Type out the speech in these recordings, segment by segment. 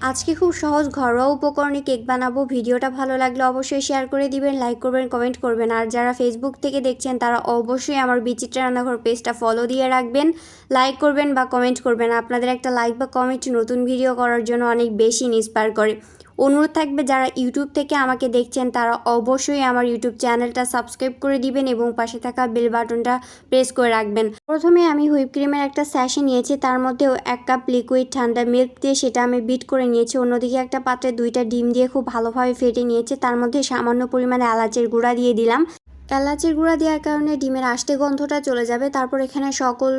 আজকে খুব সহজ ঘরোয়া উপকরণে কেক বানাবো। ভিডিওটা ভালো লাগলে অবশ্যই শেয়ার করে দিবেন, লাইক করবেন, কমেন্ট করবেন। আর যারা ফেসবুক থেকে দেখছেন তারা অবশ্যই আমার বিচিত্রা রান্নাঘর পেজটা ফলো দিয়ে রাখবেন, লাইক করবেন বা কমেন্ট করবেন। আপনাদের একটা লাইক বা কমেন্ট নতুন ভিডিও করার জন্য অনেক বেশি ইন্সপায়ার করে। অনুরোধ থাকবে যারা ইউটিউব থেকে আমাকে দেখছেন তারা অবশ্যই আমার ইউটিউব চ্যানেলটা সাবস্ক্রাইব করে দিবেন এবং পাশে থাকা বেল বাটনটা প্রেস করে রাখবেন। প্রথমে আমি হুইপ ক্রিমের একটা স্যাশে নিয়েছি, তার মধ্যে 1 কাপ লিকুইড ঠান্ডা মিল্ক দিয়ে সেটা আমি বিট করে নিয়েছি। অন্যদিকে একটা পাত্রে 2টা ডিম দিয়ে খুব ভালোভাবে ফেটে নিয়েছি। তার মধ্যে সামান্য পরিমাণে এলাচের গুঁড়া দিয়ে দিলাম। এলাচের গুঁড়া দেওয়ার কারণে ডিমের আষ্টে গন্ধটা চলে যাবে। তারপর এখানে সকল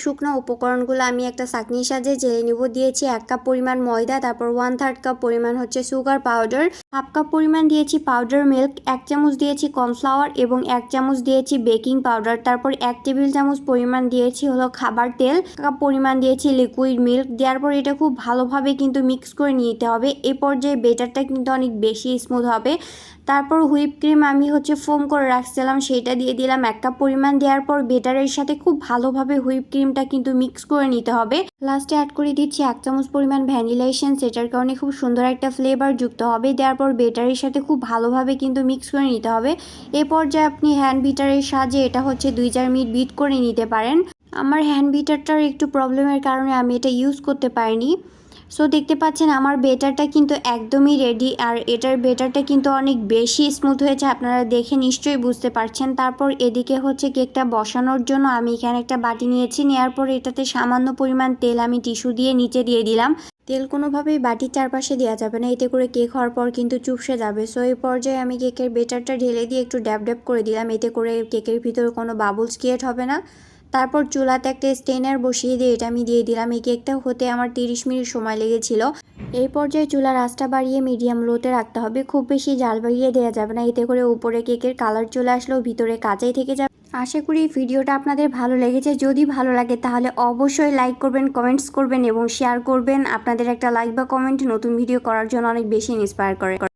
শুকনো উপকরণগুলো আমি একটা ছাঁকনির সাহায্যে জেলে নিব। দিয়েছি 1 কাপ পরিমাণ ময়দা, তারপর 1/3 কাপ পরিমাণ সুগার পাউডার, 1/2 কাপ পরিমাণ দিয়েছি পাউডার মিল্ক, 1 চামচ দিয়েছি কর্নফ্লাওয়ার এবং 1 চামচ দিয়েছি বেকিং পাউডার। তারপর 1 টেবিল চামচ পরিমাণ দিয়েছি খাবার তেল, 1 কাপ পরিমাণ দিয়েছি লিকুইড মিল্ক। দেওয়ার পর এটা খুব ভালোভাবে কিন্তু মিক্স করে নিতে হবে। এই পর্যায়ে বেটারটা কিন্তু অনেক বেশি স্মুথ হবে। তারপর হুইপ ক্রিম আমি ফোম করে রাখছিলাম সেটা দিয়ে দিলাম 1 কাপ পরিমাণ। দেওয়ার পর বেটারের সাথে খুব ভালোভাবে হুইপ ক্রিমটা কিন্তু মিক্স করে নিতে হবে। লাস্টে অ্যাড করে দিচ্ছি 1 চামচ পরিমাণ ভ্যানিলা এসেন্স, সেটার কারণে খুব সুন্দর একটা ফ্লেভার যুক্ত হবে। দেওয়ার পর বেটারের সাথে খুব ভালোভাবে কিন্তু মিক্স করে নিতে হবে। এই পর্যায়ে আপনি হ্যান্ড বিটারের সাহায্যে এটা 2-4 মিনিট বিট করে নিতে পারেন। আমার হ্যান্ড বিটারটার একটু প্রবলেমের কারণে আমি এটা ইউজ করতে পারিনি। সো দেখতে পাচ্ছেন আমার বেটারটা কিন্তু একদমই রেডি। আর এটার বেটারটা কিন্তু অনেক বেশি স্মুথ হয়েছে, আপনারা দেখে নিশ্চয়ই বুঝতে পারছেন। তারপর এদিকে কেকটা বসানোর জন্য আমি এখানে একটা বাটি নিয়েছি। নেওয়ার পর এটাতে সামান্য পরিমাণ তেল আমি টিস্যু দিয়ে নিচে দিয়ে দিলাম। তেল কোনোভাবেই বাটির চারপাশে দেওয়া যাবে না, এতে করে কেক হওয়ার পর কিন্তু চুপসে যাবে। সো এই পর্যায়ে আমি কেকের বেটারটা ঢেলে দিয়ে একটু ড্যাব ড্যাব করে দিলাম, এতে করে কেকের ভিতরে কোনো বাবলস ক্রিয়েট হবে না। তারপর চুলাতে একটা স্টেনার বসিয়ে দিয়ে এটা আমি দিয়ে দিলাম। এই কেকটা হতে আমার 30 মিনিট সময় লেগেছিল। এই পর্যায়ে চুলার আঁচটা বাড়িয়ে মিডিয়াম লোতে রাখতে হবে, খুব বেশি জাল বাড়িয়ে দেওয়া যাবে না, এতে করে উপরে কেকের কালার চলে আসলেও ভিতরে কাঁচাই থেকে যাবে। আশা করি এই ভিডিওটা আপনাদের ভালো লেগেছে। যদি ভালো লাগে তাহলে অবশ্যই লাইক করবেন, কমেন্টস করবেন এবং শেয়ার করবেন। আপনাদের একটা লাইক বা কমেন্ট নতুন ভিডিও করার জন্য অনেক বেশি ইন্সপায়ার করে।